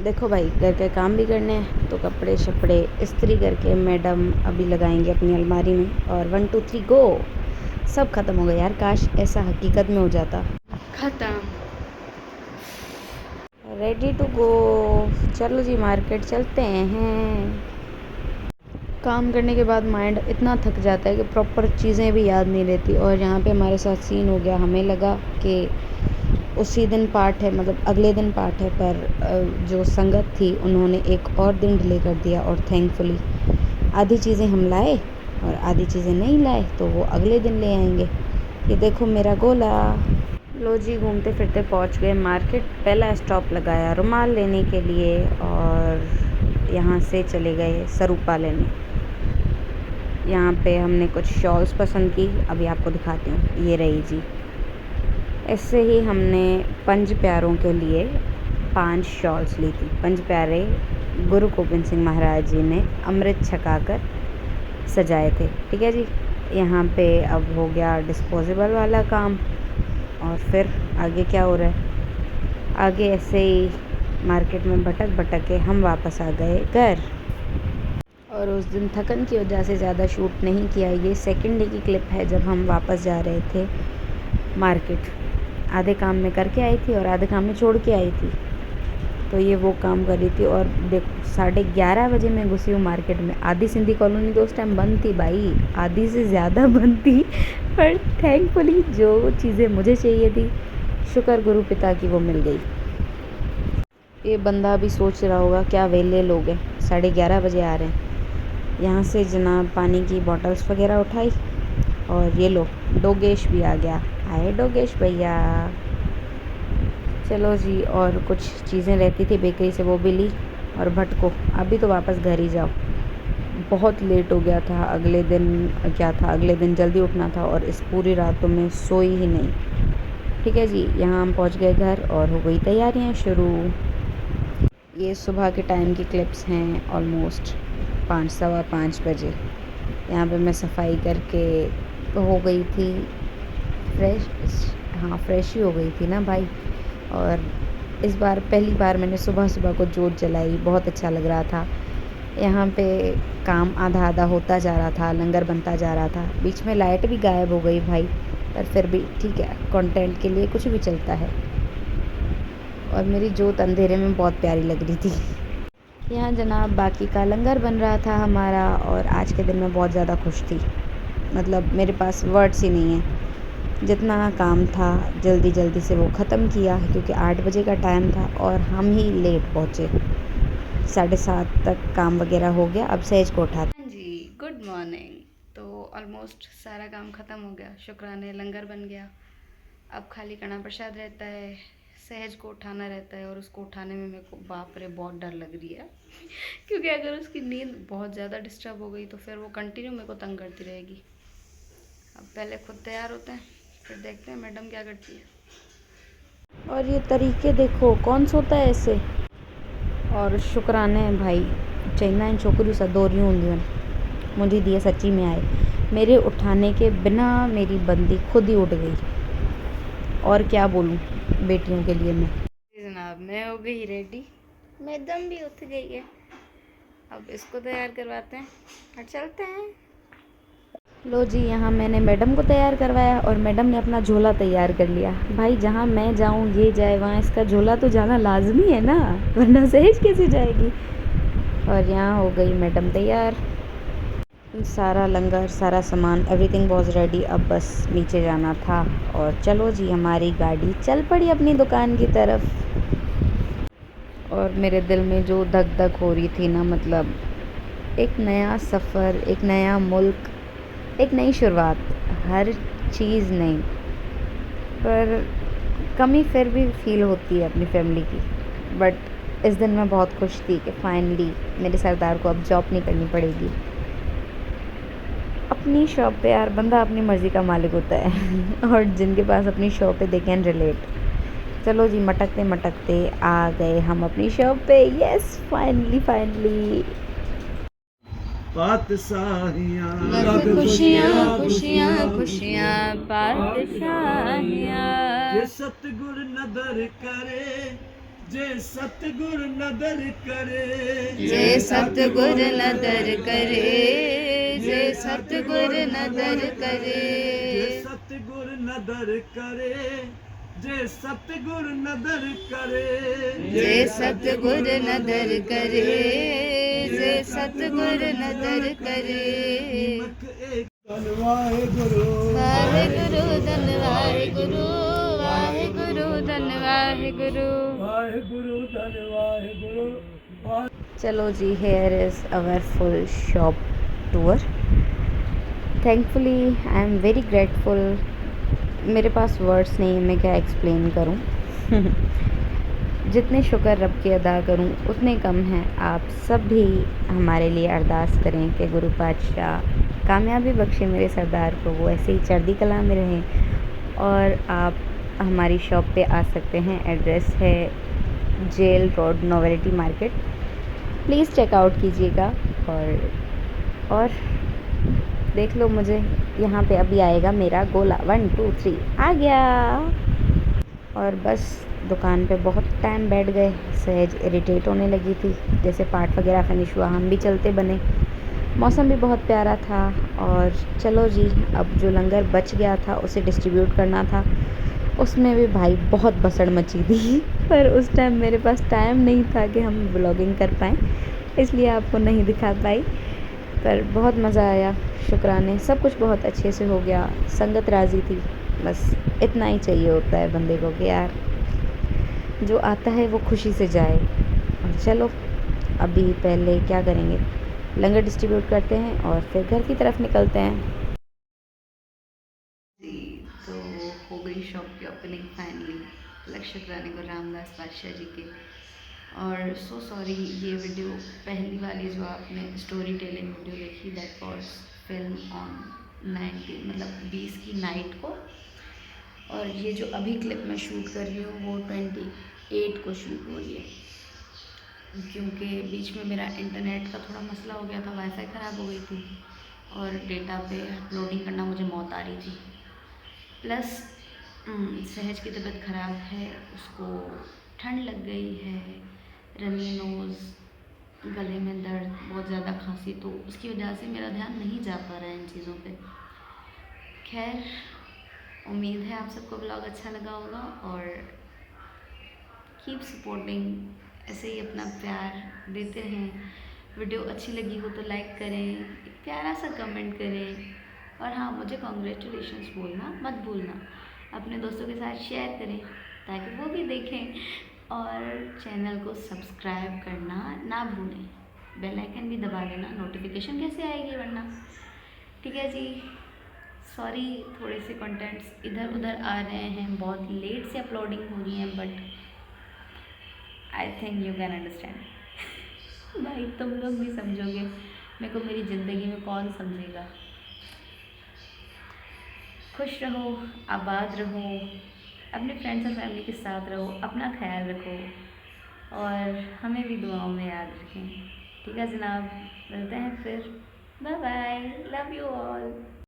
देखो भाई, घर के काम भी करने हैं तो कपड़े शपड़े इस्त्री करके मैडम अभी लगाएंगे अपनी अलमारी में। और 1 2 3 गो, सब ख़त्म हो गया यार। काश ऐसा हकीकत में हो जाता। ख़त्म, रेडी टू गो। चलो जी, मार्केट चलते हैं। काम करने के बाद माइंड इतना थक जाता है कि प्रॉपर चीज़ें भी याद नहीं रहती। और यहाँ पे हमारे साथ सीन हो गया, हमें लगा कि उसी दिन पार्ट है, मतलब अगले दिन पार्ट है, पर जो संगत थी उन्होंने एक और दिन डिले कर दिया। और थैंकफुली आधी चीज़ें हम लाए और आधी चीज़ें नहीं लाए, तो वो अगले दिन ले आएंगे। ये देखो मेरा गोला। लो जी, घूमते फिरते पहुंच गए मार्केट। पहला स्टॉप लगाया रुमाल लेने के लिए और यहाँ से चले गए सरूपा लेने। यहाँ पे हमने कुछ शॉल्स पसंद की, अभी आपको दिखाती हूँ। ये रही जी। ऐसे ही हमने पंज प्यारों के लिए 5 शॉल्स ली थी। पंज प्यारे गुरु गोबिंद सिंह महाराज जी ने अमृत छकाकर सजाए थे। ठीक है जी। यहाँ पे अब हो गया डिस्पोजेबल वाला काम। और फिर आगे क्या हो रहा है, आगे ऐसे ही मार्केट में भटक भटक के हम वापस आ गए घर। और उस दिन थकन की वजह से ज़्यादा शूट नहीं किया। ये सेकंड डे की क्लिप है जब हम वापस जा रहे थे मार्केट। आधे काम में करके आई थी और आधे काम में छोड़ के आई थी। तो ये वो काम कर रही थी। और देखो 11:30 बजे मैं घुसी हूँ मार्केट में। आधी सिंधी कॉलोनी तो उस टाइम बंद थी भाई, आधी से ज़्यादा बंद थी। पर थैंकफुली जो चीज़ें मुझे चाहिए थी, शुक्र गुरु पिता की, वो मिल गई। ये बंदा भी सोच रहा होगा क्या वेले लोग हैं, 11:30 बजे आ रहे हैं। यहाँ से जनाब पानी की बॉटल्स वगैरह उठाई और ये लो डोगेश भी आ गया। आए डोगेश भैया। चलो जी, और कुछ चीज़ें रहती थी बेकरी से, वो भी ली। और भटको, अभी तो वापस घर ही जाओ। बहुत लेट हो गया था। अगले दिन क्या था, अगले दिन जल्दी उठना था और इस पूरी रात तो मैं सोई ही नहीं। ठीक है जी, यहाँ हम पहुँच गए घर और हो गई तैयारियाँ शुरू। ये सुबह के टाइम की क्लिप्स हैं, ऑलमोस्ट 5 सवा 5 बजे। यहाँ पे मैं सफाई करके हो गई थी फ्रेश। हाँ, फ्रेश ही हो गई थी ना भाई। और इस बार पहली बार मैंने सुबह सुबह को जोत जलाई, बहुत अच्छा लग रहा था। यहाँ पे काम आधा आधा होता जा रहा था, लंगर बनता जा रहा था। बीच में लाइट भी गायब हो गई भाई, पर फिर भी ठीक है, कंटेंट के लिए कुछ भी चलता है। और मेरी जोत अंधेरे में बहुत प्यारी लग रही थी। यहाँ जनाब बाकी का लंगर बन रहा था हमारा। और आज के दिन मैं बहुत ज़्यादा खुश थी, मतलब मेरे पास वर्ड्स ही नहीं है। जितना काम था जल्दी जल्दी से वो ख़त्म किया, क्योंकि 8 बजे का टाइम था और हम ही लेट पहुँचे। 7:30 तक काम वगैरह हो गया। अब सहज को उठा जी, गुड मॉर्निंग। तो ऑलमोस्ट सारा काम ख़त्म हो गया, शुक्राने लंगर बन गया। अब खाली कड़ा प्रसाद रहता है, सहज को उठाना रहता है। और उसको उठाने में मेरे को बाप रे बहुत डर लग रही है क्योंकि अगर उसकी नींद बहुत ज़्यादा डिस्टर्ब हो गई तो फिर वो कंटिन्यू मेरे को तंग करती रहेगी। अब पहले खुद तैयार होते हैं, फिर देखते हैं मैडम क्या करती है। और ये तरीके देखो, कौन सोता है ऐसे। और शुक्राने भाई चाइना इन छोकरियों सा दो रही होंगी मुझे दिए, सच्ची में आए। मेरे उठाने के बिना मेरी बंदी खुद ही उठ गई। और क्या बोलूँ बेटियों के लिए मैं। जनाब मैं हो गई रेडी, मैडम भी उठ गई है। अब इसको तैयार करवाते हैं और चलते हैं। लो जी, यहाँ मैंने मैडम को तैयार करवाया और मैडम ने अपना झोला तैयार कर लिया। भाई जहाँ मैं जाऊँ ये जाए, वहाँ इसका झोला तो जाना लाजमी है ना, वरना सहज कैसे जाएगी। और यहाँ हो गई मैडम तैयार। सारा लंगर, सारा सामान, एवरीथिंग वाज रेडी। अब बस नीचे जाना था। और चलो जी, हमारी गाड़ी चल पड़ी अपनी दुकान की तरफ। और मेरे दिल में जो धक धक हो रही थी ना, मतलब एक नया सफ़र, एक नया मुल्क, एक नई शुरुआत, हर चीज़ नई। पर कमी फिर भी फील होती है अपनी फैमिली की। बट इस दिन मैं बहुत खुश थी कि फाइनली मेरे सरदार को अब जॉब नहीं करनी पड़ेगी। अपनी शॉप पे यार बंदा अपनी मर्ज़ी का मालिक होता है और जिनके पास अपनी शॉप है दे कैन रिलेट। चलो जी, मटकते मटकते आ गए हम अपनी शॉप पे। यस, फाइनली पातशाहियाँ खुशियाँ खुशियाँ खुशियाँ पातशाहियाँ। जे सतगुर नदर करे जे सतगुर नदर करे, जे सतगुर नदर करे, जे सतगुर नदर करे, जे सतगुर नदर करे, जे सतगुर नदर करे, जे सतगुर नदर करे, जे सतगुर नदर करे। धन वाहेगुरु, वाहेगुरु धन वाहेगुरु, वाहेगुरु धन वाहेगुरु, वाहेगुरु धन वाहेगुरु। चलो जी, here is our full shop tour. Thankfully I am very grateful. मेरे पास वर्ड्स नहीं है, मैं क्या एक्सप्लेन करूं। जितने शुक्र रब के अदा करूं उतने कम हैं। आप सब भी हमारे लिए अरदास करें कि गुरु पातशाह कामयाबी बख्शे मेरे सरदार को, वो ऐसे ही चढ़ती कला में रहें। और आप हमारी शॉप पे आ सकते हैं। एड्रेस है jail road, novelty market. Please check out कीजिएगा और देख लो मुझे। यहाँ पे अभी आएगा मेरा गोला, 1 2 3 आ गया। और बस दुकान पे बहुत टाइम बैठ गए, सहज इरिटेट होने लगी थी। जैसे पार्ट वगैरह फिनिश हुआ हम भी चलते बने। मौसम भी बहुत प्यारा था। और चलो जी, अब जो लंगर बच गया था उसे डिस्ट्रीब्यूट करना था। उसमें भी भाई बहुत भसड़ मची थी। पर उस टाइम मेरे पास टाइम नहीं था कि हम व्लॉगिंग कर पाएँ, इसलिए आपको नहीं दिखा पाई। पर बहुत मज़ा आया, शुक्राने। सब कुछ बहुत अच्छे से हो गया, संगत राज़ी थी। बस इतना ही चाहिए होता है बंदे को कि यार जो आता है वो खुशी से जाए। और चलो अभी पहले क्या करेंगे, लंगर डिस्ट्रीब्यूट करते हैं और फिर घर की तरफ निकलते हैं जी। तो हो गई शॉप की ओपनिंग फाइनली। लग शुक्राने को रामदास बादशाह जी के। और सो सॉरी, ये वीडियो पहली वाली जो आपने स्टोरी टेलिंग वीडियो देखी, दैट वाज फिल्म ऑन 19 मतलब 20 की नाइट को। और ये जो अभी क्लिप मैं शूट कर रही हूँ वो 28 को शूट हो रही है, क्योंकि बीच में मेरा इंटरनेट का थोड़ा मसला हो गया था, वाईफाई ख़राब हो गई थी और डेटा पे अपलोडिंग करना मुझे मौत आ रही थी। प्लस सहज की तबीयत ख़राब है, उसको ठंड लग गई है, रनी नोज़, गले में दर्द, बहुत ज़्यादा खांसी, तो उसकी वजह से मेरा ध्यान नहीं जा पा रहा है इन चीज़ों पे। खैर, उम्मीद है आप सबको ब्लॉग अच्छा लगा होगा और कीप सपोर्टिंग, ऐसे ही अपना प्यार देते रहें। वीडियो अच्छी लगी हो तो लाइक करें, एक प्यारा सा कमेंट करें। और हाँ, मुझे कॉन्ग्रेचुलेशंस बोलना मत भूलना। अपने दोस्तों के साथ शेयर करें ताकि वो भी देखें। और चैनल को सब्सक्राइब करना ना भूलें, बेल आइकन भी दबा लेना, नोटिफिकेशन कैसे आएगी वरना। ठीक है जी, सॉरी थोड़े से कंटेंट्स इधर उधर आ रहे हैं, बहुत लेट से अपलोडिंग हो रही हैं, but I think you can understand. भाई तुम लोग भी समझोगे, मेरे को मेरी ज़िंदगी में कौन समझेगा। खुश रहो, आबाद रहो, अपने फ्रेंड्स और फैमिली के साथ रहो, अपना ख्याल रखो और हमें भी दुआओं में याद रखें। ठीक है जनाब, मिलते हैं फिर। Bye bye, love you all.